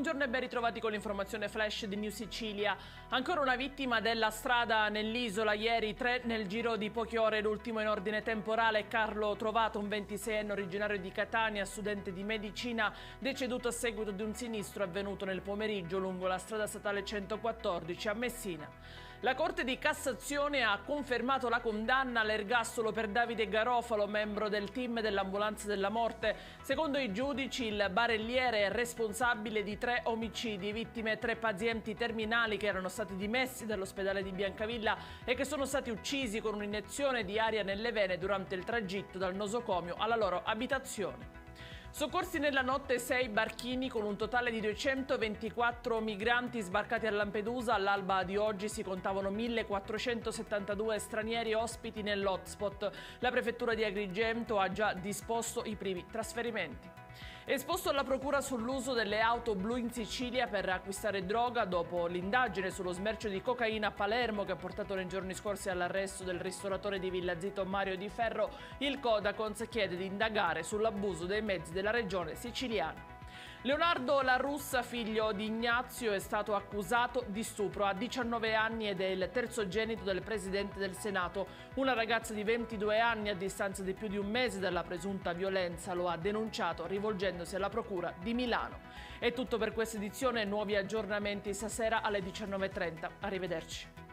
Buongiorno e ben ritrovati con l'informazione flash di New Sicilia. Ancora una vittima della strada nell'isola, ieri 3 nel giro di poche ore. L'ultimo in ordine temporale, Carlo Trovato, un 26enne originario di Catania, studente di medicina, deceduto a seguito di un sinistro avvenuto nel pomeriggio lungo la strada statale 114 a Messina. La Corte di Cassazione ha confermato la condanna all'ergastolo per Davide Garofalo, membro del team dell'ambulanza della morte. Secondo i giudici, il barelliere è responsabile di 3 omicidi, vittime 3 pazienti terminali che erano stati dimessi dall'ospedale di Biancavilla e che sono stati uccisi con un'iniezione di aria nelle vene durante il tragitto dal nosocomio alla loro abitazione. Soccorsi nella notte 6 barchini con un totale di 224 migranti sbarcati a Lampedusa. All'alba di oggi si contavano 1472 stranieri ospiti nell'hotspot. La prefettura di Agrigento ha già disposto i primi trasferimenti. Esposto alla procura sull'uso delle auto blu in Sicilia per acquistare droga dopo l'indagine sullo smercio di cocaina a Palermo che ha portato nei giorni scorsi all'arresto del ristoratore di Villa Zito Mario Di Ferro, il Codacons chiede di indagare sull'abuso dei mezzi della regione siciliana. Leonardo La Russa, figlio di Ignazio, è stato accusato di stupro. Ha 19 anni ed è il terzogenito del presidente del Senato. Una ragazza di 22 anni, a distanza di più di un mese dalla presunta violenza, lo ha denunciato rivolgendosi alla procura di Milano. È tutto per questa edizione, nuovi aggiornamenti stasera alle 19:30. Arrivederci.